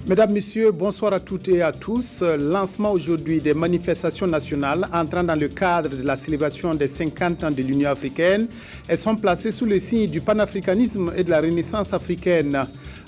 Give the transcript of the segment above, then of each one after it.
Mesdames, Messieurs, bonsoir à toutes et à tous. Lancement aujourd'hui des manifestations nationales entrant dans le cadre de la célébration des 50 ans de l'Union africaine. Elles sont placées sous le signe du panafricanisme et de la Renaissance africaine.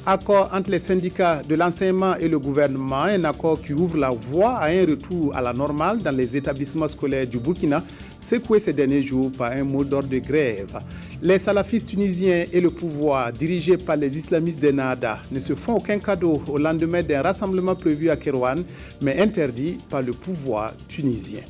Accord entre les syndicats de l'enseignement et le gouvernement, un accord qui ouvre la voie à un retour à la normale dans les établissements scolaires du Burkina, secoué ces derniers jours par un mot d'ordre de grève. Les salafistes tunisiens et le pouvoir, dirigés par les islamistes d'Ennahda, ne se font aucun cadeau au lendemain d'un rassemblement prévu à Kérouane, mais interdit par le pouvoir tunisien.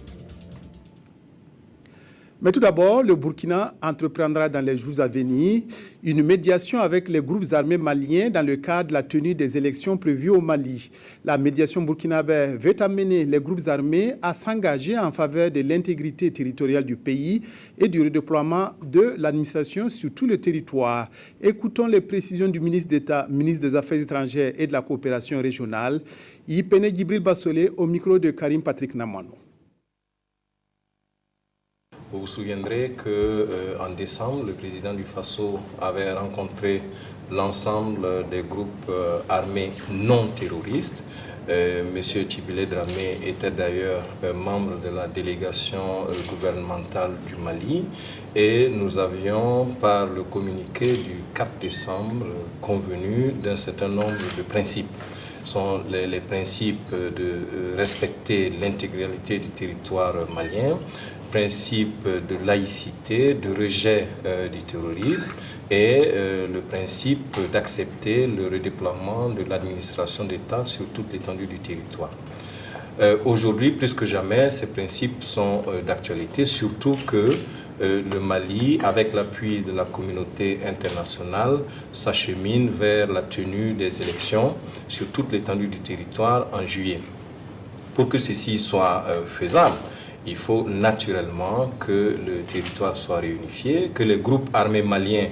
Mais tout d'abord, le Burkina entreprendra dans les jours à venir une médiation avec les groupes armés maliens dans le cadre de la tenue des élections prévues au Mali. La médiation burkinabé veut amener les groupes armés à s'engager en faveur de l'intégrité territoriale du pays et du redéploiement de l'administration sur tout le territoire. Écoutons les précisions du ministre d'État, ministre des Affaires étrangères et de la coopération régionale, Yipene Djibril Bassolé, au micro de Karim Patrick Namano. Vous vous souviendrez qu'en décembre, le président du Faso avait rencontré l'ensemble des groupes armés non terroristes. Monsieur Tibile Dramé était d'ailleurs membre de la délégation gouvernementale du Mali et nous avions, par le communiqué du 4 décembre, convenu d'un certain nombre de principes. Ce sont les principes de respecter l'intégralité du territoire malien, principe de laïcité, de rejet du terrorisme et le principe d'accepter le redéploiement de l'administration d'État sur toute l'étendue du territoire. Aujourd'hui, plus que jamais, ces principes sont d'actualité, surtout que le Mali, avec l'appui de la communauté internationale, s'achemine vers la tenue des élections sur toute l'étendue du territoire en juillet. Pour que ceci soit faisable, il faut naturellement que le territoire soit réunifié, que les groupes armés maliens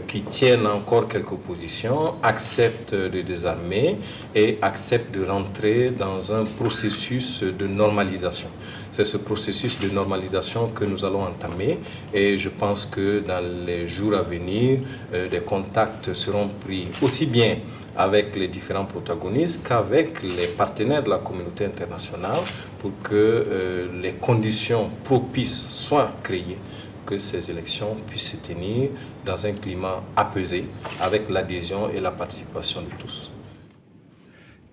qui tiennent encore quelques positions acceptent de désarmer et acceptent de rentrer dans un processus de normalisation. C'est ce processus de normalisation que nous allons entamer et je pense que dans les jours à venir, des contacts seront pris aussi bien avec les différents protagonistes qu'avec les partenaires de la communauté internationale pour que les conditions propices soient créées, que ces élections puissent se tenir dans un climat apaisé avec l'adhésion et la participation de tous.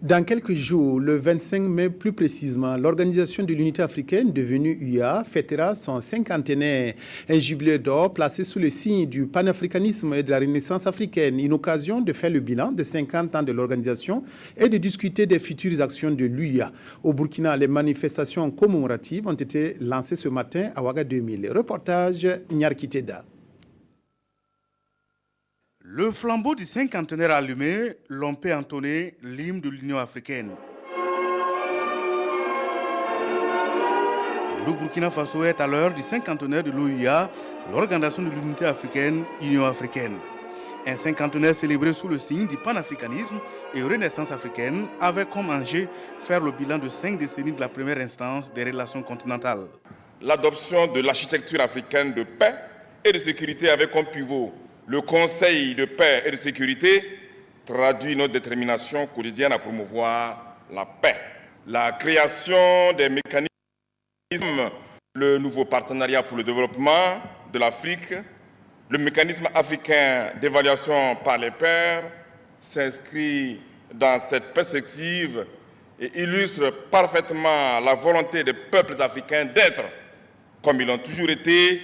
Dans quelques jours, le 25 mai plus précisément, l'Organisation de l'Unité africaine, devenue UA, fêtera son cinquantenaire. Un jubilé d'or placé sous le signe du panafricanisme et de la Renaissance africaine. Une occasion de faire le bilan de 50 ans de l'organisation et de discuter des futures actions de l'UA. Au Burkina, les manifestations commémoratives ont été lancées ce matin à Ouaga 2000. Reportage Nyarkiteda. Le flambeau du cinquantenaire allumé, l'on peut entonner l'hymne de l'Union africaine. Le Burkina Faso est à l'heure du cinquantenaire de l'OUA, l'Organisation de l'Unité africaine, Union africaine. Un cinquantenaire célébré sous le signe du panafricanisme et Renaissance africaine, avec comme enjeu faire le bilan de 5 décennies de la première instance des relations continentales. L'adoption de l'architecture africaine de paix et de sécurité avec comme pivot le Conseil de paix et de sécurité traduit notre détermination quotidienne à promouvoir la paix. La création des mécanismes, le nouveau partenariat pour le développement de l'Afrique, le mécanisme africain d'évaluation par les pairs s'inscrit dans cette perspective et illustre parfaitement la volonté des peuples africains d'être, comme ils l'ont toujours été,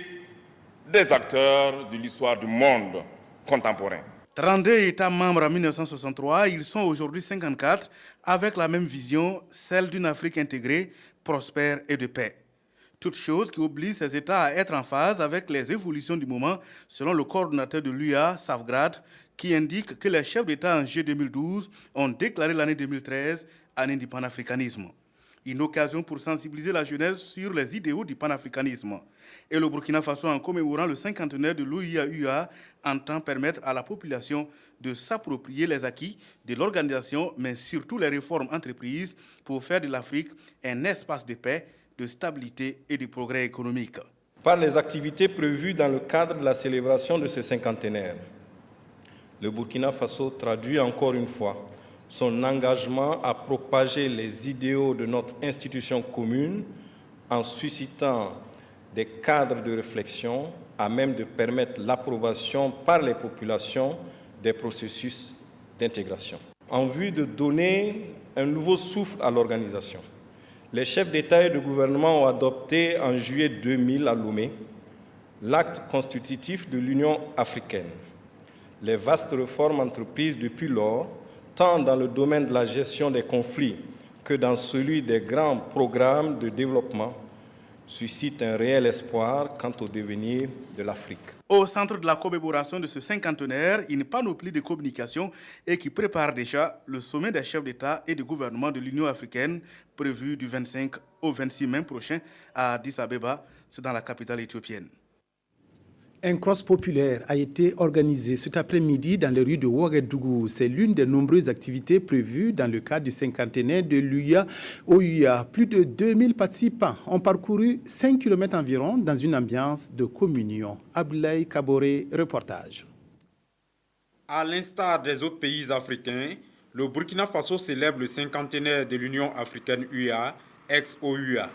des acteurs de l'histoire du monde contemporain. 32 États membres en 1963, ils sont aujourd'hui 54 avec la même vision, celle d'une Afrique intégrée, prospère et de paix. Toute chose qui oblige ces États à être en phase avec les évolutions du moment, selon le coordonnateur de l'UA, Safgrad, qui indique que les chefs d'État en juillet 2012 ont déclaré l'année 2013 année du panafricanisme. Une occasion pour sensibiliser la jeunesse sur les idéaux du panafricanisme. Et le Burkina Faso, en commémorant le cinquantenaire de l'OIA-UA, entend permettre à la population de s'approprier les acquis de l'organisation, mais surtout les réformes entreprises pour faire de l'Afrique un espace de paix, de stabilité et de progrès économique. Par les activités prévues dans le cadre de la célébration de ce cinquantenaire, le Burkina Faso traduit encore une fois son engagement à propager les idéaux de notre institution commune en suscitant des cadres de réflexion à même de permettre l'approbation par les populations des processus d'intégration. En vue de donner un nouveau souffle à l'organisation, les chefs d'État et de gouvernement ont adopté en juillet 2000 à Lomé l'acte constitutif de l'Union africaine. Les vastes réformes entreprises depuis lors, tant dans le domaine de la gestion des conflits que dans celui des grands programmes de développement, suscitent un réel espoir quant au devenir de l'Afrique. Au centre de la commémoration de ce cinquantenaire, une panoplie de communication et qui prépare déjà le sommet des chefs d'État et de gouvernement de l'Union africaine prévu du 25 au 26 mai prochain à Addis Abeba, c'est dans la capitale éthiopienne. Un cross populaire a été organisé cet après-midi dans les rues de Ouagadougou. C'est l'une des nombreuses activités prévues dans le cadre du cinquantenaire de l'UA. Plus de 2000 participants ont parcouru 5 km environ dans une ambiance de communion. Abdoulaye Kaboré, reportage. À l'instar des autres pays africains, le Burkina Faso célèbre le cinquantenaire de l'Union africaine UA, ex-OUA.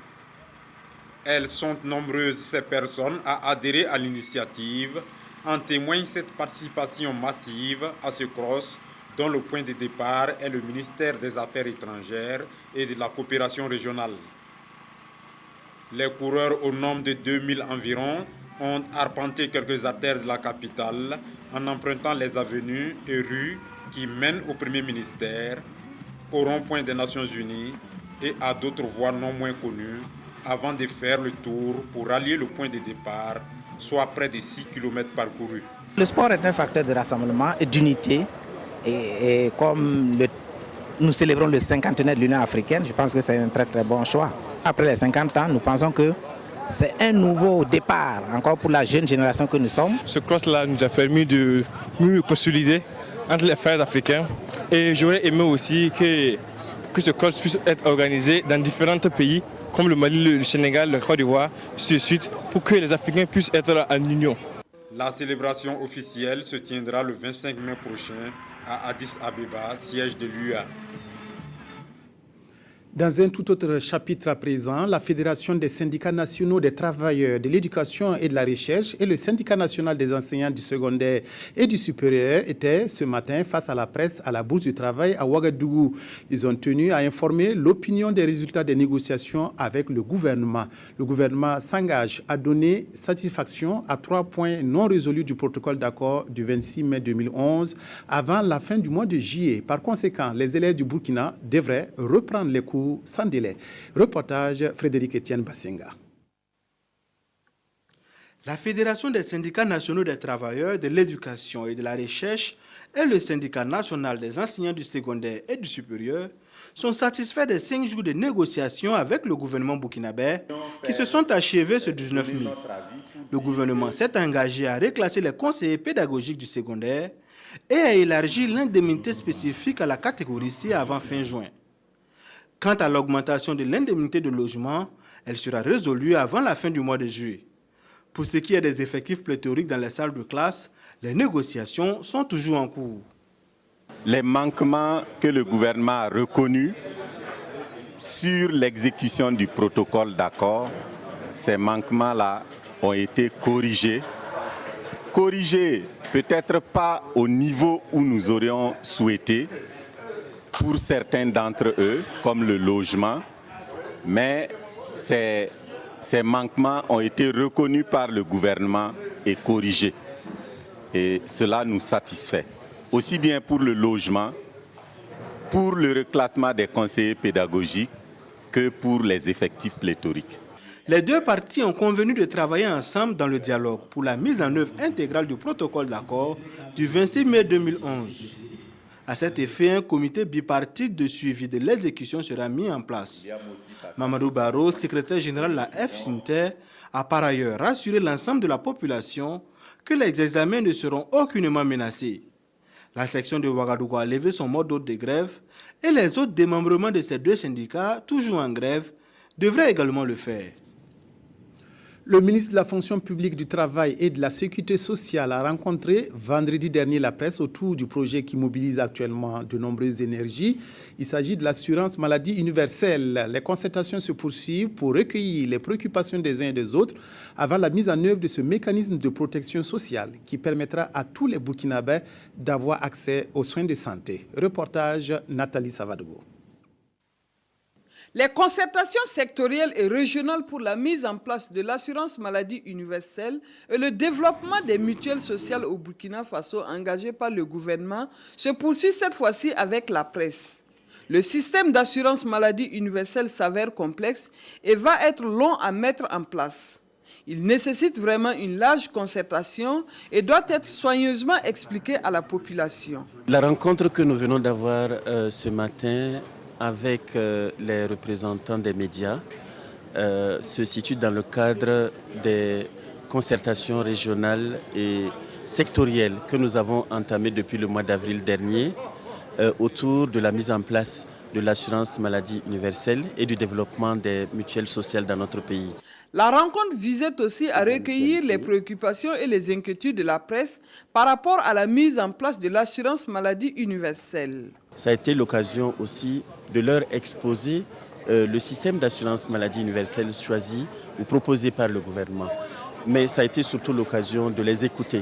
Elles sont nombreuses, ces personnes, à adhérer à l'initiative. En témoigne cette participation massive à ce cross, dont le point de départ est le ministère des Affaires étrangères et de la coopération régionale. Les coureurs, au nombre de 2000 environ, ont arpenté quelques artères de la capitale en empruntant les avenues et rues qui mènent au premier ministère, au rond-point des Nations Unies et à d'autres voies non moins connues, avant de faire le tour pour rallier le point de départ, soit près de 6 km parcourus. Le sport est un facteur de rassemblement et d'unité. Et comme nous célébrons le cinquantenaire de l'Union africaine, je pense que c'est un très très bon choix. Après les 50 ans, nous pensons que c'est un nouveau départ, encore pour la jeune génération que nous sommes. Ce cross-là nous a permis de mieux consolider entre les frères africains. Et j'aurais aimé aussi que ce cross puisse être organisé dans différents pays, comme le Mali, le Sénégal, le Côte d'Ivoire, ainsi de suite, pour que les Africains puissent être en union. La célébration officielle se tiendra le 25 mai prochain à Addis Abeba, siège de l'UA. Dans un tout autre chapitre à présent, la Fédération des syndicats nationaux des travailleurs de l'éducation et de la recherche et le syndicat national des enseignants du secondaire et du supérieur étaient ce matin face à la presse à la Bourse du Travail à Ouagadougou. Ils ont tenu à informer l'opinion des résultats des négociations avec le gouvernement. Le gouvernement s'engage à donner satisfaction à 3 points non résolus du protocole d'accord du 26 mai 2011 avant la fin du mois de juillet. Par conséquent, les élèves du Burkina devraient reprendre les cours sans délai. Reportage Frédéric Etienne Bassenga. La Fédération des syndicats nationaux des travailleurs de l'éducation et de la recherche et le syndicat national des enseignants du secondaire et du supérieur sont satisfaits des 5 jours de négociations avec le gouvernement burkinabé qui se sont achevés ce 19 mai. Le gouvernement s'est engagé à reclasser les conseillers pédagogiques du secondaire et à élargir l'indemnité spécifique à la catégorie C avant fin juin. Quant à l'augmentation de l'indemnité de logement, elle sera résolue avant la fin du mois de juillet. Pour ce qui est des effectifs pléthoriques dans les salles de classe, les négociations sont toujours en cours. Les manquements que le gouvernement a reconnus sur l'exécution du protocole d'accord, ces manquements-là ont été corrigés. Corrigés peut-être pas au niveau où nous aurions souhaité, pour certains d'entre eux, comme le logement, mais ces manquements ont été reconnus par le gouvernement et corrigés. Et cela nous satisfait, aussi bien pour le logement, pour le reclassement des conseillers pédagogiques, que pour les effectifs pléthoriques. Les deux parties ont convenu de travailler ensemble dans le dialogue pour la mise en œuvre intégrale du protocole d'accord du 26 mai 2011. À cet effet, un comité bipartite de suivi de l'exécution sera mis en place. Mamadou Barro, secrétaire général de la FSINTER, a par ailleurs rassuré l'ensemble de la population que les examens ne seront aucunement menacés. La section de Ouagadougou a levé son mot d'ordre de grève et les autres démembrements de ces deux syndicats, toujours en grève, devraient également le faire. Le ministre de la fonction publique, du travail et de la sécurité sociale a rencontré vendredi dernier la presse autour du projet qui mobilise actuellement de nombreuses énergies. Il s'agit de l'assurance maladie universelle. Les concertations se poursuivent pour recueillir les préoccupations des uns et des autres avant la mise en œuvre de ce mécanisme de protection sociale qui permettra à tous les Burkinabés d'avoir accès aux soins de santé. Reportage Nathalie Savadogo. Les concertations sectorielles et régionales pour la mise en place de l'assurance maladie universelle et le développement des mutuelles sociales au Burkina Faso engagées par le gouvernement se poursuivent cette fois-ci avec la presse. Le système d'assurance maladie universelle s'avère complexe et va être long à mettre en place. Il nécessite vraiment une large concertation et doit être soigneusement expliqué à la population. La rencontre que nous venons d'avoir ce matin avec les représentants des médias se situe dans le cadre des concertations régionales et sectorielles que nous avons entamées depuis le mois d'avril dernier autour de la mise en place de l'assurance maladie universelle et du développement des mutuelles sociales dans notre pays. La rencontre visait aussi à recueillir les préoccupations et les inquiétudes de la presse par rapport à la mise en place de l'assurance maladie universelle. Ça a été l'occasion aussi de leur exposer le système d'assurance maladie universelle choisi ou proposé par le gouvernement. Mais ça a été surtout l'occasion de les écouter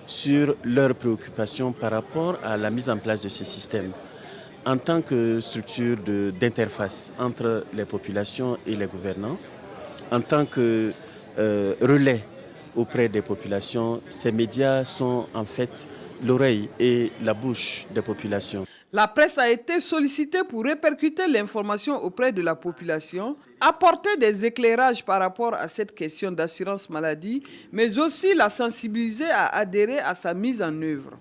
sur leurs préoccupations par rapport à la mise en place de ce système. En tant que structure d'interface entre les populations et les gouvernants, en tant que relais auprès des populations, ces médias sont en fait l'oreille et la bouche des populations. La presse a été sollicitée pour répercuter l'information auprès de la population, apporter des éclairages par rapport à cette question d'assurance maladie, mais aussi la sensibiliser à adhérer à sa mise en œuvre.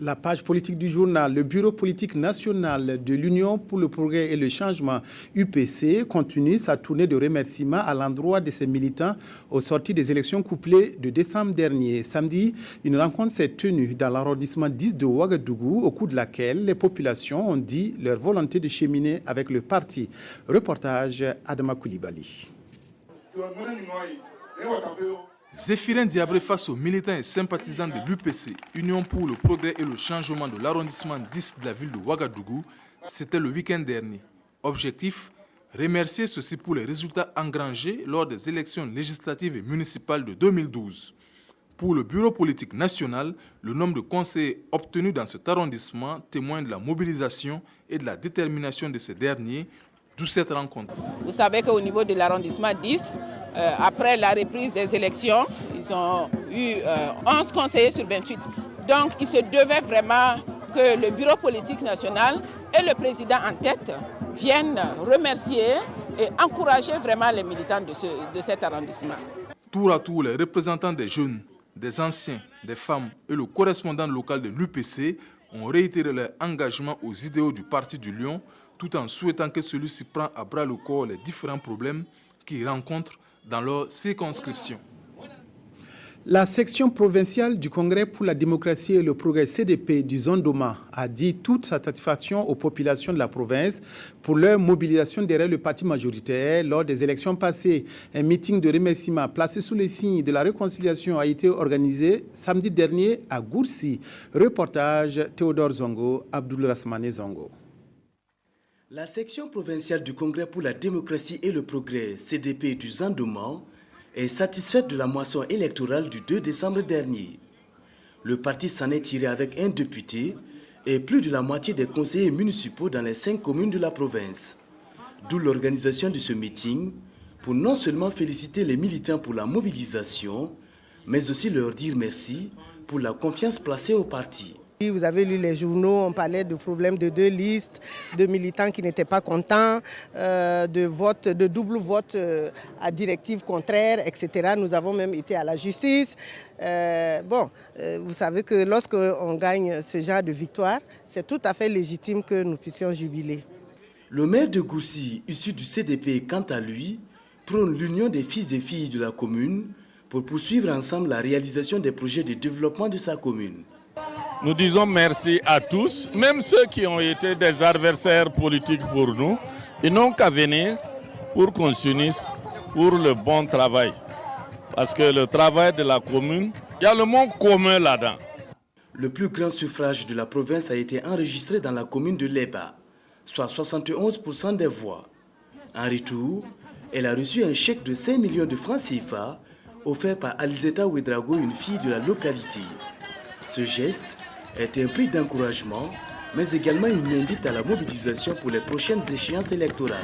La page politique du journal, le Bureau politique national de l'Union pour le progrès et le changement UPC continue sa tournée de remerciements à l'endroit de ses militants aux sorties des élections couplées de décembre dernier. Samedi, une rencontre s'est tenue dans l'arrondissement 10 de Ouagadougou, au cours de laquelle les populations ont dit leur volonté de cheminer avec le parti. Reportage Adama Koulibaly. Zéphirin Diabré face aux militants et sympathisants de l'UPC, Union pour le progrès et le changement de l'arrondissement 10 de la ville de Ouagadougou, c'était le week-end dernier. Objectif, remercier ceux-ci pour les résultats engrangés lors des élections législatives et municipales de 2012. Pour le bureau politique national, le nombre de conseillers obtenus dans cet arrondissement témoigne de la mobilisation et de la détermination de ces derniers, d'où cette rencontre. Vous savez qu'au niveau de l'arrondissement 10, après la reprise des élections, ils ont eu 11 conseillers sur 28. Donc il se devait vraiment que le bureau politique national et le président en tête viennent remercier et encourager vraiment les militants de cet arrondissement. Tour à tour, les représentants des jeunes, des anciens, des femmes et le correspondant local de l'UPC ont réitéré leur engagement aux idéaux du Parti du Lion, tout en souhaitant que celui-ci prenne à bras le corps les différents problèmes qu'ils rencontrent dans leur circonscription. La section provinciale du Congrès pour la démocratie et le progrès CDP du Zondoma a dit toute sa satisfaction aux populations de la province pour leur mobilisation derrière le parti majoritaire lors des élections passées. Un meeting de remerciement placé sous les signes de la réconciliation a été organisé samedi dernier à Goursi. Reportage Théodore Zongo, Abdoul Rasmane Zongo. La section provinciale du Congrès pour la démocratie et le progrès, CDP du Zandoma, est satisfaite de la moisson électorale du 2 décembre dernier. Le parti s'en est tiré avec un député et plus de la moitié des conseillers municipaux dans les 5 communes de la province. D'où l'organisation de ce meeting pour non seulement féliciter les militants pour la mobilisation, mais aussi leur dire merci pour la confiance placée au parti. Vous avez lu les journaux, on parlait de problèmes de 2 listes, de militants qui n'étaient pas contents, de double vote à directive contraire, etc. Nous avons même été à la justice. Vous savez que lorsqu'on gagne ce genre de victoire, c'est tout à fait légitime que nous puissions jubiler. Le maire de Goursi, issu du CDP, quant à lui, prône l'union des fils et filles de la commune pour poursuivre ensemble la réalisation des projets de développement de sa commune. Nous disons merci à tous, même ceux qui ont été des adversaires politiques pour nous. Ils n'ont qu'à venir pour qu'on s'unisse pour le bon travail. Parce que le travail de la commune, il y a le monde commun là-dedans. Le plus grand suffrage de la province a été enregistré dans la commune de Leba, soit 71% des voix. En retour, elle a reçu un chèque de 5 millions de francs CFA offert par Alizeta Ouedraogo, une fille de la localité. Ce geste est un prix d'encouragement, mais également une invite à la mobilisation pour les prochaines échéances électorales.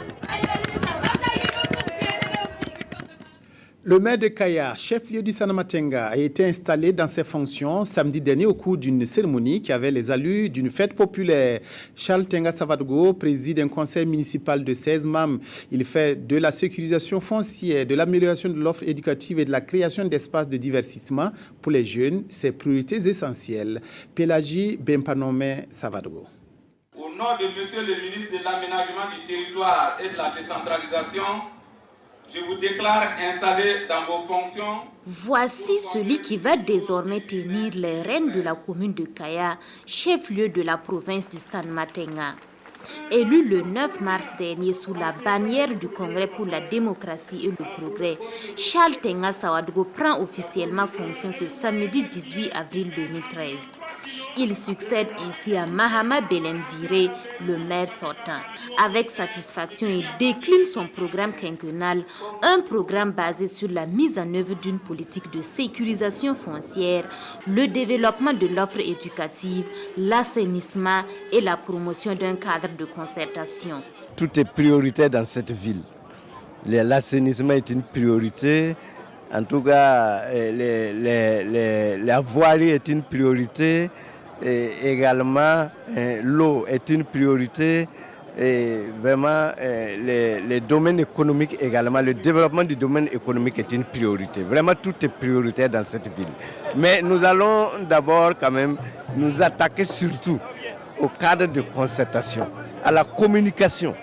Le maire de Kaya, chef-lieu du Sanamatenga, a été installé dans ses fonctions samedi dernier au cours d'une cérémonie qui avait les allures d'une fête populaire. Charles Tenga Savadgo préside un conseil municipal de 16 membres. Il fait de la sécurisation foncière, de l'amélioration de l'offre éducative et de la création d'espaces de divertissement pour les jeunes, ses priorités essentielles. Pélagie Bempanome Savadgo. Au nom de Monsieur le ministre de l'Aménagement du Territoire et de la Décentralisation, je vous déclare installé dans vos fonctions. Voici celui qui va désormais tenir les rênes de la commune de Kaya, chef-lieu de la province du Sanamatenga. Élu le 9 mars dernier sous la bannière du Congrès pour la démocratie et le progrès, Charles Tenga Sawadgo prend officiellement fonction ce samedi 18 avril 2013. Il succède ainsi à Mahama Belemviré, le maire sortant. Avec satisfaction, il décline son programme quinquennal, un programme basé sur la mise en œuvre d'une politique de sécurisation foncière, le développement de l'offre éducative, l'assainissement et la promotion d'un cadre de concertation. Tout est prioritaire dans cette ville. L'assainissement est une priorité. En tout cas, la voirie est une priorité. Et également, l'eau est une priorité. Et vraiment, les domaines économiques également, le développement du domaine économique est une priorité. Vraiment, tout est prioritaire dans cette ville. Mais nous allons d'abord quand même nous attaquer surtout au cadre de concertation, à la communication,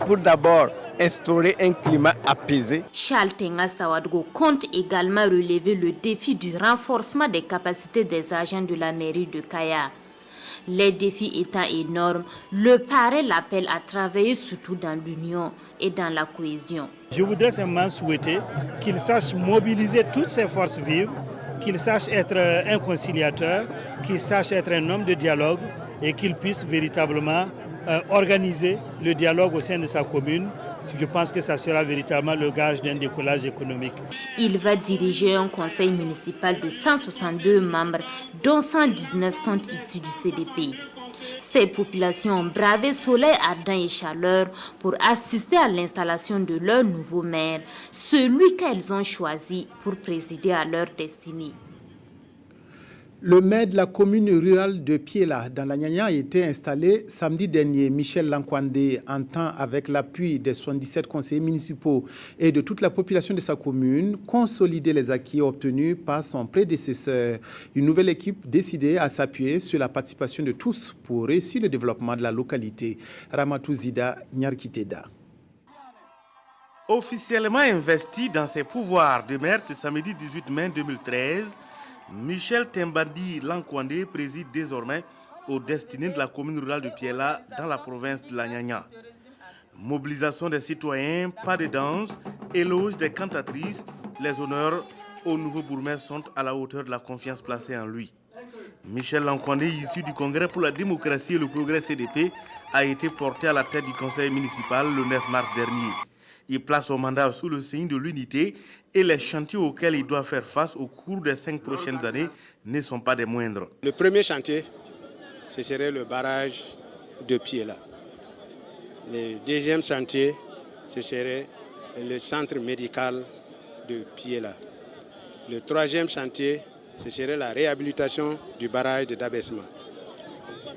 pour d'abord instaurer un climat apaisé. Charles Tenga Sawadgo compte également relever le défi du renforcement des capacités des agents de la mairie de Kaya. Les défis étant énormes, le parrain l'appelle à travailler surtout dans l'union et dans la cohésion. Je voudrais seulement souhaiter qu'il sache mobiliser toutes ses forces vives, qu'il sache être un conciliateur, qu'il sache être un homme de dialogue et qu'il puisse véritablement organiser le dialogue au sein de sa commune. Je pense que ça sera véritablement le gage d'un décollage économique. Il va diriger un conseil municipal de 162 membres, dont 119 sont issus du CDP. Ces populations ont bravé soleil ardent et chaleur pour assister à l'installation de leur nouveau maire, celui qu'elles ont choisi pour présider à leur destinée. Le maire de la commune rurale de Piela, dans la Nyanya, a été installé samedi dernier. Michel Lankwandé entend, avec l'appui des 77 conseillers municipaux et de toute la population de sa commune, consolider les acquis obtenus par son prédécesseur. Une nouvelle équipe décidée à s'appuyer sur la participation de tous pour réussir le développement de la localité. Ramatou Zida Nyarkiteda. Officiellement investi dans ses pouvoirs de maire ce samedi 18 mai 2013, Michel Tembandi Lankwandé préside désormais aux destinées de la commune rurale de Piela dans la province de la Nyanya. Mobilisation des citoyens, pas de danse, éloge des cantatrices, les honneurs au nouveau bourgmestre sont à la hauteur de la confiance placée en lui. Michel Lankwandé, issu du Congrès pour la démocratie et le progrès CDP, a été porté à la tête du conseil municipal le 9 mars dernier. Il place son mandat sous le signe de l'unité et les chantiers auxquels il doit faire face au cours des 5 prochaines années ne sont pas des moindres. Le premier chantier, ce serait le barrage de Piela. Le deuxième chantier, ce serait le centre médical de Piela. Le troisième chantier, ce serait la réhabilitation du barrage de Dabesma.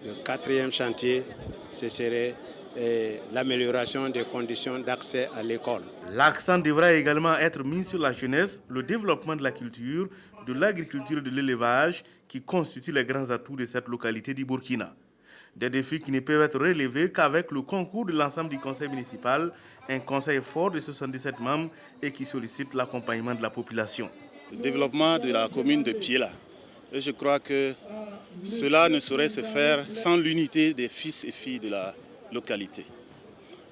Le quatrième chantier, ce serait l'amélioration des conditions d'accès à l'école. L'accent devra également être mis sur la jeunesse, le développement de la culture, de l'agriculture et de l'élevage qui constituent les grands atouts de cette localité du Burkina. Des défis qui ne peuvent être relevés qu'avec le concours de l'ensemble du conseil municipal, un conseil fort de 77 membres et qui sollicite l'accompagnement de la population. Le développement de la commune de Piela. Et je crois que cela ne saurait se faire sans l'unité des fils et filles de la localité.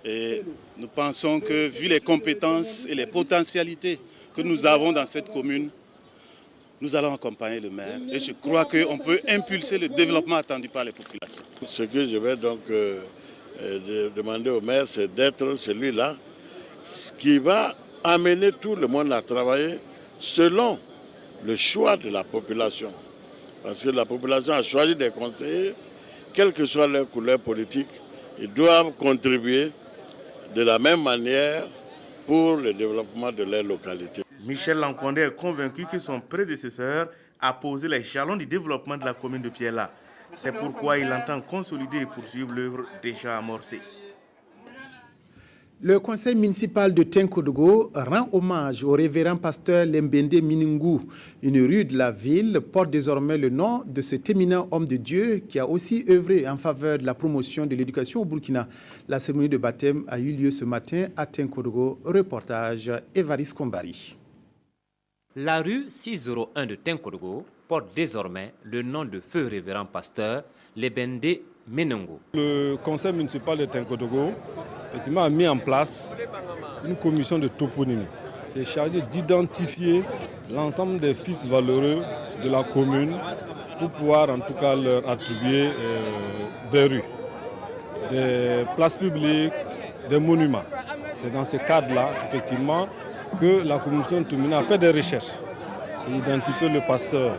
Et nous pensons que, vu les compétences et les potentialités que nous avons dans cette commune, nous allons accompagner le maire. Et je crois qu'on peut impulser le développement attendu par les populations. Ce que je vais donc demander au maire, c'est d'être celui-là qui va amener tout le monde à travailler selon le choix de la population. Parce que la population a choisi des conseillers, quelle que soit leur couleur politique, ils doivent contribuer de la même manière pour le développement de leur localité. Michel Lankondé est convaincu que son prédécesseur a posé les jalons du développement de la commune de Piella. C'est pourquoi il entend consolider et poursuivre l'œuvre déjà amorcée. Le conseil municipal de Tenkodogo rend hommage au révérend pasteur Lembende Minungu. Une rue de la ville porte désormais le nom de cet éminent homme de Dieu qui a aussi œuvré en faveur de la promotion de l'éducation au Burkina. La cérémonie de baptême a eu lieu ce matin à Tenkodogo. Reportage Évariste Kombari. La rue 601 de Tenkodogo porte désormais le nom de feu révérend pasteur Lembende Minungu. Le conseil municipal de Tenkodogo effectivement a mis en place une commission de toponymie qui est chargée d'identifier l'ensemble des fils valeureux de la commune pour pouvoir en tout cas leur attribuer des rues, des places publiques, des monuments. C'est dans ce cadre-là, effectivement, que la commission de toponymie a fait des recherches et identifié le pasteur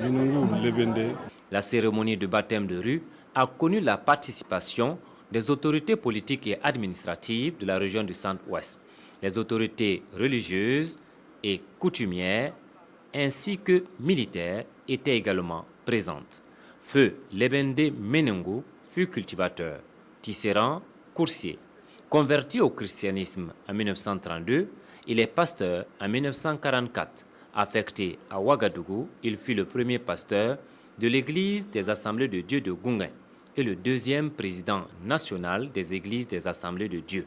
Minungu Lembende. La cérémonie de baptême de rue a connu la participation des autorités politiques et administratives de la région du Centre-Ouest, les autorités religieuses et coutumières ainsi que militaires étaient également présentes. Feu Lembende Minungu fut cultivateur, tisserand, coursier. Converti au christianisme en 1932, il est pasteur en 1944. Affecté à Ouagadougou, il fut le premier pasteur de l'église des Assemblées de Dieu de Gounguen et le deuxième président national des églises des Assemblées de Dieu.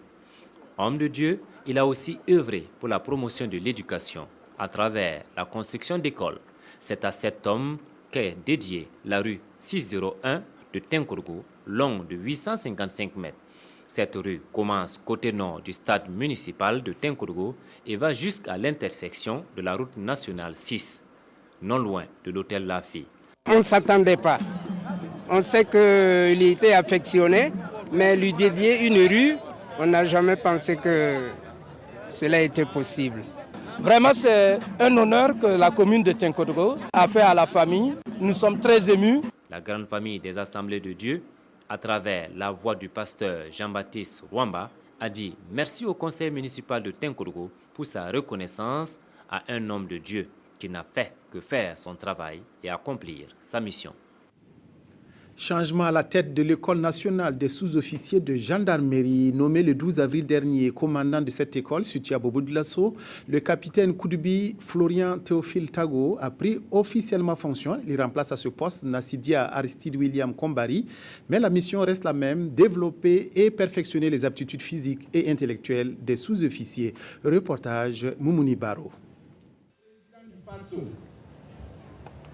Homme de Dieu, il a aussi œuvré pour la promotion de l'éducation à travers la construction d'écoles. C'est à cet homme qu'est dédiée la rue 601 de Tenkodogo, longue de 855 mètres. Cette rue commence côté nord du stade municipal de Tenkodogo et va jusqu'à l'intersection de la route nationale 6, non loin de l'hôtel La Fille. On ne s'attendait pas. On sait qu'il était affectionné, mais lui dédier une rue, on n'a jamais pensé que cela était possible. Vraiment, c'est un honneur que la commune de Tenkodogo a fait à la famille. Nous sommes très émus. La grande famille des Assemblées de Dieu, à travers la voix du pasteur Jean-Baptiste Rwamba, a dit merci au conseil municipal de Tenkodogo pour sa reconnaissance à un homme de Dieu qui n'a fait que faire son travail et accomplir sa mission. Changement à la tête de l'École nationale des sous-officiers de gendarmerie, nommé le 12 avril dernier commandant de cette école, Sutia Bobo Dlasso, le capitaine Koudubi Florian Théophile Tago a pris officiellement fonction. Il remplace à ce poste Nassidia Aristide William Kombari, mais la mission reste la même, développer et perfectionner les aptitudes physiques et intellectuelles des sous-officiers. Reportage Moumouni Baro.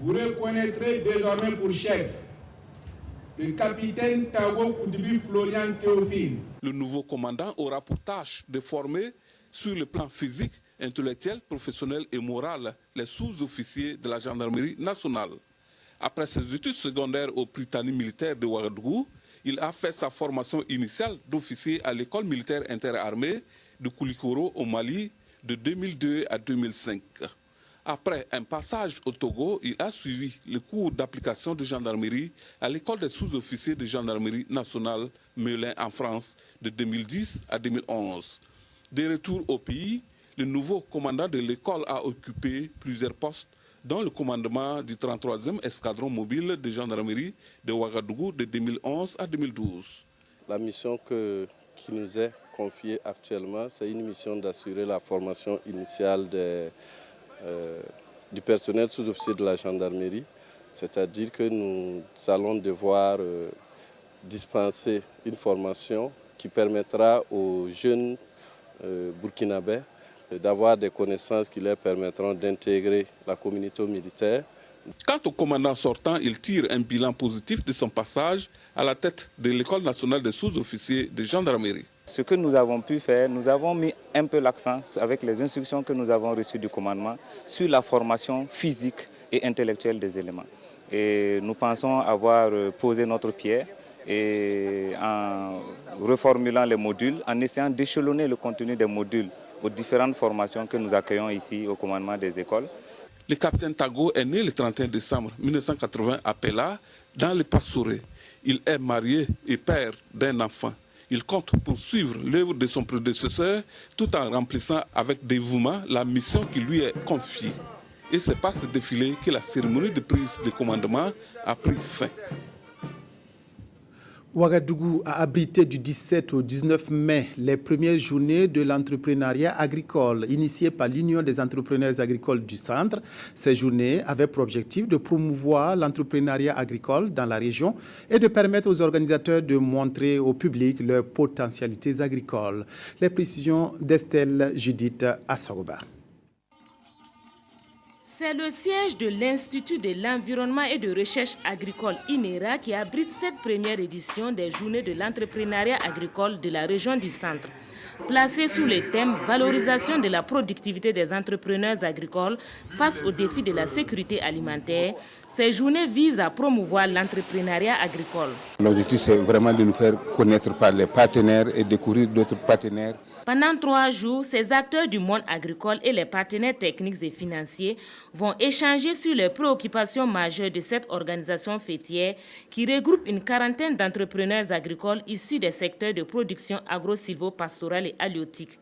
Vous reconnaîtrez désormais pour chef le capitaine Tago Koudubi Florian Théophile. Le nouveau commandant aura pour tâche de former sur le plan physique, intellectuel, professionnel et moral les sous-officiers de la gendarmerie nationale. Après ses études secondaires au Prytanée militaire de Ouagadougou, il a fait sa formation initiale d'officier à l'école militaire interarmée de Koulikoro au Mali de 2002 à 2005. Après un passage au Togo, il a suivi le cours d'application de gendarmerie à l'école des sous-officiers de gendarmerie nationale Melun en France de 2010 à 2011. De retour au pays, le nouveau commandant de l'école a occupé plusieurs postes, dont le commandement du 33e escadron mobile de gendarmerie de Ouagadougou de 2011 à 2012. La mission qui nous est confiée actuellement, c'est une mission d'assurer la formation initiale du personnel sous-officier de la gendarmerie, c'est-à-dire que nous allons devoir dispenser une formation qui permettra aux jeunes burkinabés d'avoir des connaissances qui leur permettront d'intégrer la communauté militaire. Quant au commandant sortant, il tire un bilan positif de son passage à la tête de l'École nationale des sous-officiers de gendarmerie. ce que nous avons pu faire, nous avons mis un peu l'accent avec les instructions que nous avons reçues du commandement sur la formation physique et intellectuelle des éléments. Et nous pensons avoir posé notre pierre et en reformulant les modules, en essayant d'échelonner le contenu des modules aux différentes formations que nous accueillons ici au commandement des écoles. Le capitaine Tago est né le 31 décembre 1980 à Pella, dans le Passouré. Il est marié et père d'un enfant. Il compte poursuivre l'œuvre de son prédécesseur tout en remplissant avec dévouement la mission qui lui est confiée. Et c'est par ce défilé que la cérémonie de prise de commandement a pris fin. Ouagadougou a abrité du 17 au 19 mai les premières journées de l'entrepreneuriat agricole initiées par l'Union des entrepreneurs agricoles du Centre. Ces journées avaient pour objectif de promouvoir l'entrepreneuriat agricole dans la région et de permettre aux organisateurs de montrer au public leurs potentialités agricoles. Les précisions d'Estelle Judith Assogoba. C'est le siège de l'Institut de l'environnement et de recherche agricole INERA qui abrite cette première édition des journées de l'entrepreneuriat agricole de la région du Centre. Placée sous le thème « Valorisation de la productivité des entrepreneurs agricoles face aux défis de la sécurité alimentaire », ces journées visent à promouvoir l'entrepreneuriat agricole. L'objectif, c'est vraiment de nous faire connaître par les partenaires et découvrir d'autres partenaires. Pendant 3 jours, ces acteurs du monde agricole et les partenaires techniques et financiers vont échanger sur les préoccupations majeures de cette organisation fêtière qui regroupe une quarantaine d'entrepreneurs agricoles issus des secteurs de production agro-silvo-pastorale et halieutique.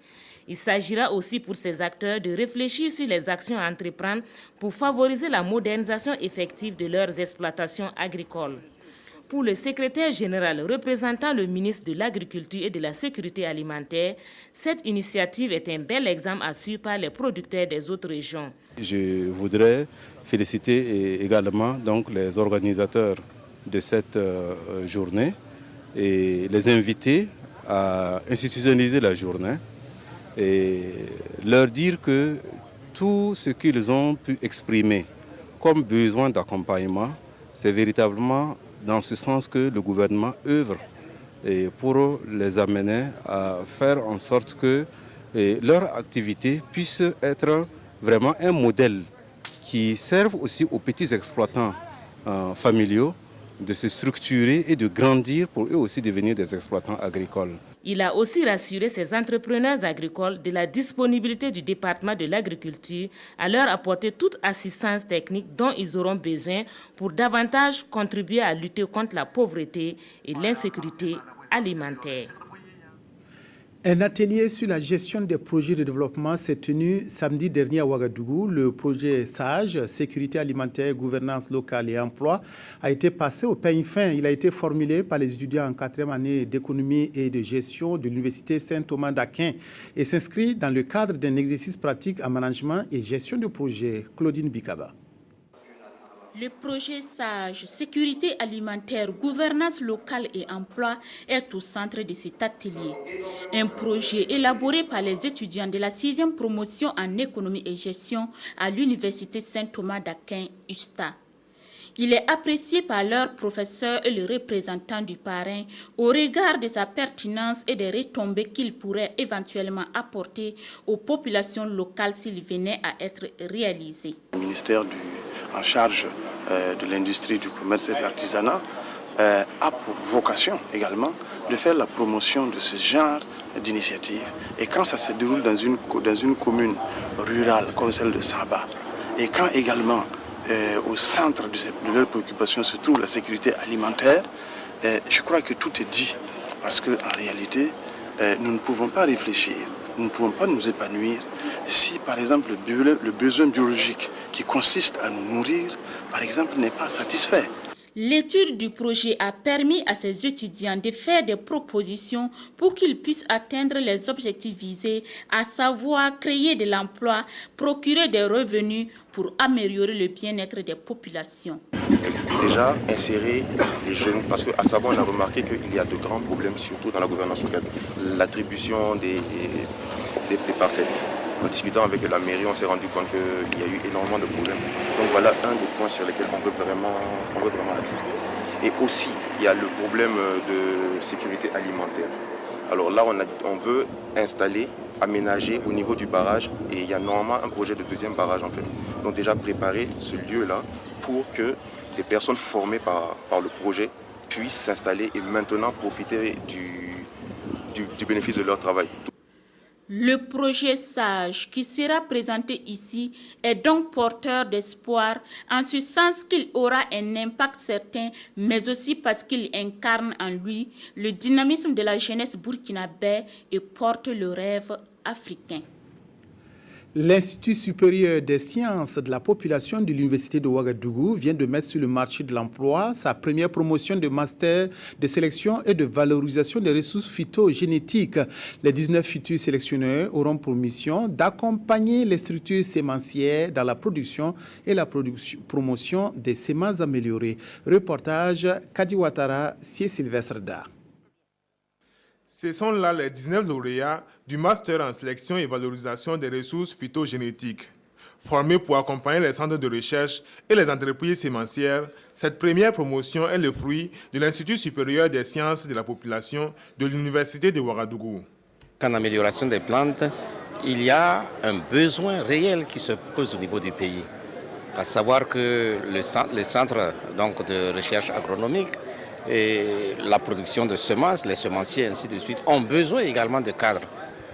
Il s'agira aussi pour ces acteurs de réfléchir sur les actions à entreprendre pour favoriser la modernisation effective de leurs exploitations agricoles. Pour le secrétaire général représentant le ministre de l'Agriculture et de la Sécurité alimentaire, cette initiative est un bel exemple à suivre par les producteurs des autres régions. Je voudrais féliciter également donc, les organisateurs de cette journée et les inviter à institutionnaliser la journée et leur dire que tout ce qu'ils ont pu exprimer comme besoin d'accompagnement, c'est véritablement dans ce sens que le gouvernement œuvre et pour les amener à faire en sorte que leur activité puisse être vraiment un modèle qui serve aussi aux petits exploitants familiaux de se structurer et de grandir pour eux aussi devenir des exploitants agricoles. Il a aussi rassuré ces entrepreneurs agricoles de la disponibilité du département de l'agriculture à leur apporter toute assistance technique dont ils auront besoin pour davantage contribuer à lutter contre la pauvreté et l'insécurité alimentaire. Un atelier sur la gestion des projets de développement s'est tenu samedi dernier à Ouagadougou. Le projet SAGE, Sécurité alimentaire, gouvernance locale et emploi, a été passé au peigne fin. Il a été formulé par les étudiants en 4e année d'économie et de gestion de l'Université Saint-Thomas d'Aquin et s'inscrit dans le cadre d'un exercice pratique en management et gestion de projet. Claudine Bikaba. Le projet SAGE, Sécurité alimentaire, gouvernance locale et emploi, est au centre de cet atelier. Un projet élaboré par les étudiants de la 6e promotion en économie et gestion à l'Université Saint-Thomas d'Aquin, USTA. Il est apprécié par leurs professeurs et le représentant du parrain au regard de sa pertinence et des retombées qu'il pourrait éventuellement apporter aux populations locales s'il venait à être réalisé. Le ministère en charge de l'industrie, du commerce et de l'artisanat a pour vocation également de faire la promotion de ce genre d'initiative. Et quand ça se déroule dans une commune rurale comme celle de Saba, et quand également au centre de leurs préoccupations se trouve la sécurité alimentaire, je crois que tout est dit. Parce qu'en réalité, nous ne pouvons pas réfléchir, nous ne pouvons pas nous épanouir si, par exemple, le besoin biologique qui consiste à nous nourrir, par exemple, n'est pas satisfait. L'étude du projet a permis à ces étudiants de faire des propositions pour qu'ils puissent atteindre les objectifs visés, à savoir créer de l'emploi, procurer des revenus pour améliorer le bien-être des populations. Déjà, insérer les jeunes, parce qu'à Sabon, on a remarqué qu'il y a de grands problèmes, surtout dans la gouvernance locale. L'attribution des parcelles. En discutant avec la mairie, on s'est rendu compte qu'il y a eu énormément de problèmes. Donc voilà un des points sur lesquels on veut vraiment accélérer. Et aussi, il y a le problème de sécurité alimentaire. Alors là, on veut installer, aménager au niveau du barrage et il y a normalement un projet de deuxième barrage en fait. Donc déjà préparer ce lieu-là pour que des personnes formées par le projet puissent s'installer et maintenant profiter du bénéfice de leur travail. Le projet SAGE qui sera présenté ici est donc porteur d'espoir en ce sens qu'il aura un impact certain, mais aussi parce qu'il incarne en lui le dynamisme de la jeunesse burkinabé et porte le rêve africain. L'Institut supérieur des sciences de la population de l'Université de Ouagadougou vient de mettre sur le marché de l'emploi sa première promotion de master de sélection et de valorisation des ressources phytogénétiques. Les 19 futurs sélectionneurs auront pour mission d'accompagner les structures sémencières dans la production et la promotion des semences améliorées. Reportage Kadi Ouattara, Sylvestre Da. Ce sont là les 19 lauréats du Master en sélection et valorisation des ressources phytogénétiques. Formés pour accompagner les centres de recherche et les entreprises sémencières, cette première promotion est le fruit de l'Institut supérieur des sciences de la population de l'Université de Ouagadougou. En amélioration des plantes, il y a un besoin réel qui se pose au niveau du pays. À savoir que le centre donc, de recherche agronomique et la production de semences, les semenciers ainsi de suite, ont besoin également de cadres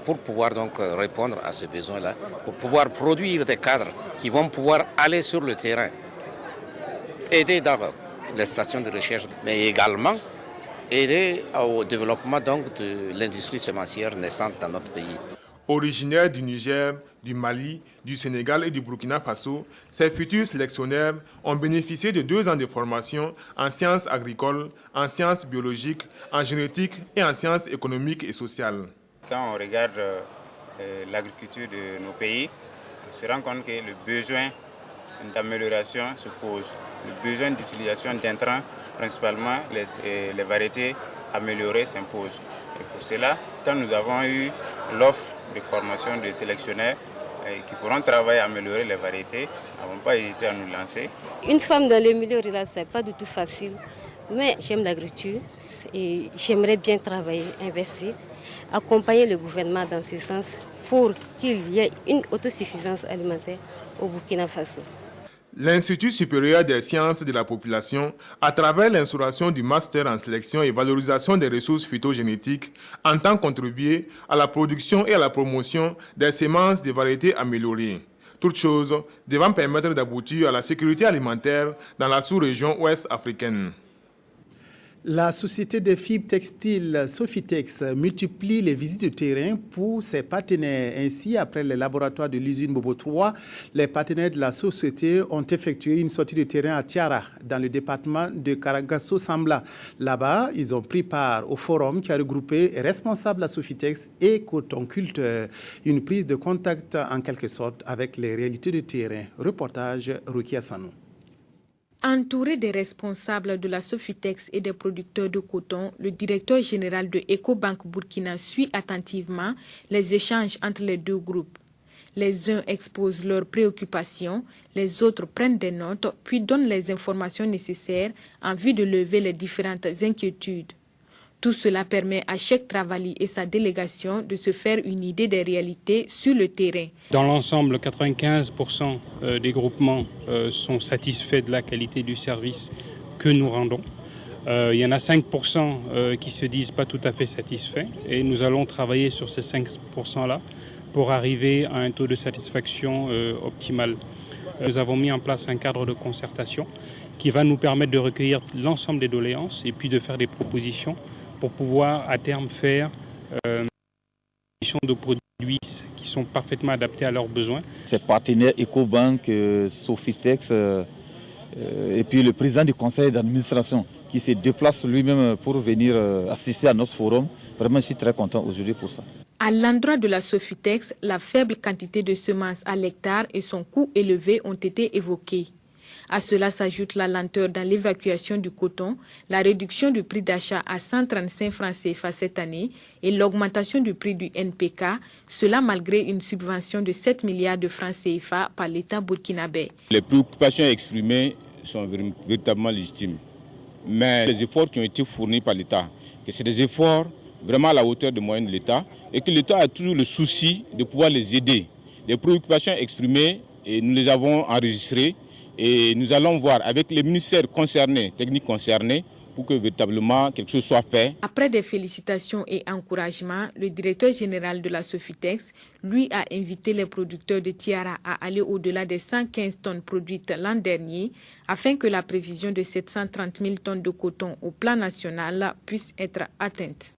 pour pouvoir donc répondre à ce besoin-là, pour pouvoir produire des cadres qui vont pouvoir aller sur le terrain, aider dans les stations de recherche, mais également aider au développement donc de l'industrie semencière naissante dans notre pays. Originaires du Niger, du Mali, du Sénégal et du Burkina Faso, ces futurs sélectionneurs ont bénéficié de 2 ans de formation en sciences agricoles, en sciences biologiques, en génétique et en sciences économiques et sociales. Quand on regarde l'agriculture de nos pays, on se rend compte que le besoin d'amélioration se pose. Le besoin d'utilisation d'intrants, principalement les variétés améliorées, s'impose. Et pour cela, quand nous avons eu l'offre de formation de sélectionneurs qui pourront travailler à améliorer les variétés, nous n'avons pas hésité à nous lancer. Une femme dans le milieu rural, ce n'est pas du tout facile, mais j'aime l'agriculture et j'aimerais bien travailler, investir, accompagner le gouvernement dans ce sens pour qu'il y ait une autosuffisance alimentaire au Burkina Faso. L'Institut supérieur des sciences de la population, à travers l'instauration du master en sélection et valorisation des ressources phytogénétiques, entend contribuer à la production et à la promotion des semences de variétés améliorées. Toutes choses devant permettre d'aboutir à la sécurité alimentaire dans la sous-région ouest africaine. La société des fibres textiles Sofitex multiplie les visites de terrain pour ses partenaires. Ainsi, après les laboratoires de l'usine Bobo 3, les partenaires de la société ont effectué une sortie de terrain à Tiara, dans le département de Karagasso-Sambla. Là-bas, ils ont pris part au forum qui a regroupé responsables de la Sofitex et cotonculteurs. Une prise de contact en quelque sorte avec les réalités de terrain. Reportage Rukia Sanou. Entouré des responsables de la Sofitex et des producteurs de coton, le directeur général de Ecobank Burkina suit attentivement les échanges entre les deux groupes. Les uns exposent leurs préoccupations, les autres prennent des notes, puis donnent les informations nécessaires en vue de lever les différentes inquiétudes. Tout cela permet à Cheikh Travali et sa délégation de se faire une idée des réalités sur le terrain. Dans l'ensemble, 95% des groupements sont satisfaits de la qualité du service que nous rendons. Il y en a 5% qui se disent pas tout à fait satisfaits et nous allons travailler sur ces 5%-là pour arriver à un taux de satisfaction optimal. Nous avons mis en place un cadre de concertation qui va nous permettre de recueillir l'ensemble des doléances et puis de faire des propositions pour pouvoir à terme faire de produits qui sont parfaitement adaptés à leurs besoins. Ces partenaires Ecobank, Sofitex et puis le président du conseil d'administration qui se déplace lui-même pour venir assister à notre forum. Vraiment, je suis très content aujourd'hui pour ça. À l'endroit de la Sofitex, la faible quantité de semences à l'hectare et son coût élevé ont été évoqués. À cela s'ajoute la lenteur dans l'évacuation du coton, la réduction du prix d'achat à 135 francs CFA cette année et l'augmentation du prix du NPK, cela malgré une subvention de 7 milliards de francs CFA par l'État burkinabé. Les préoccupations exprimées sont véritablement légitimes, mais les efforts qui ont été fournis par l'État, c'est des efforts vraiment à la hauteur des moyens de l'État et que l'État a toujours le souci de pouvoir les aider. Les préoccupations exprimées, et nous les avons enregistrées et nous allons voir avec les ministères concernés, techniques concernés, pour que véritablement quelque chose soit fait. Après des félicitations et encouragements, le directeur général de la Sofitex, lui, a invité les producteurs de Tiara à aller au-delà des 115 tonnes produites l'an dernier, afin que la prévision de 730 000 tonnes de coton au plan national puisse être atteinte.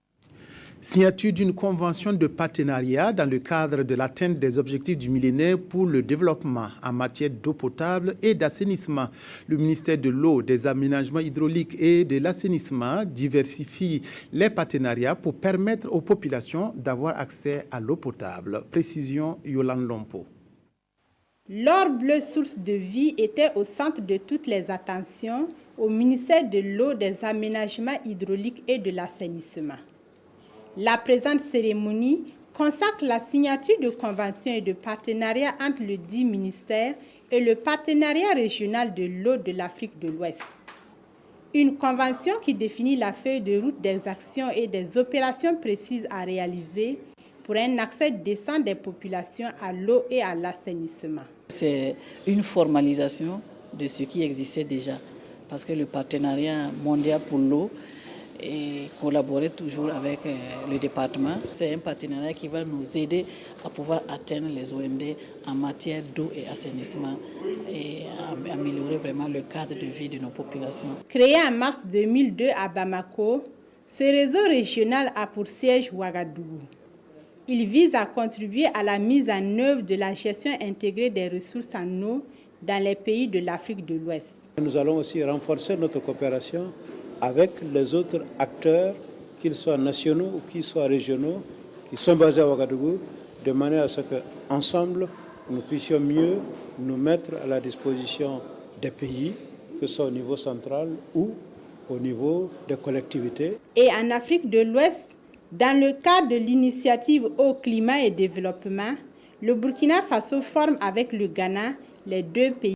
Signature d'une convention de partenariat dans le cadre de l'atteinte des objectifs du millénaire pour le développement en matière d'eau potable et d'assainissement. Le ministère de l'eau, des aménagements hydrauliques et de l'assainissement diversifie les partenariats pour permettre aux populations d'avoir accès à l'eau potable. Précision Yolande Lompo. L'or bleu, source de vie, était au centre de toutes les attentions au ministère de l'eau, des aménagements hydrauliques et de l'assainissement. La présente cérémonie consacre la signature de conventions et de partenariats entre le dit ministère et le partenariat régional de l'eau de l'Afrique de l'Ouest. Une convention qui définit la feuille de route des actions et des opérations précises à réaliser pour un accès décent des populations à l'eau et à l'assainissement. C'est une formalisation de ce qui existait déjà, parce que le partenariat mondial pour l'eau et collaborer toujours avec le département. C'est un partenariat qui va nous aider à pouvoir atteindre les OMD en matière d'eau et assainissement et à améliorer vraiment le cadre de vie de nos populations. Créé en mars 2002 à Bamako, ce réseau régional a pour siège Ouagadougou. Il vise à contribuer à la mise en œuvre de la gestion intégrée des ressources en eau dans les pays de l'Afrique de l'Ouest. Nous allons aussi renforcer notre coopération avec les autres acteurs, qu'ils soient nationaux ou qu'ils soient régionaux, qui sont basés à Ouagadougou, de manière à ce qu'ensemble, nous puissions mieux nous mettre à la disposition des pays, que ce soit au niveau central ou au niveau des collectivités. Et en Afrique de l'Ouest, dans le cadre de l'initiative Eau, Climat et Développement, le Burkina Faso forme avec le Ghana les deux pays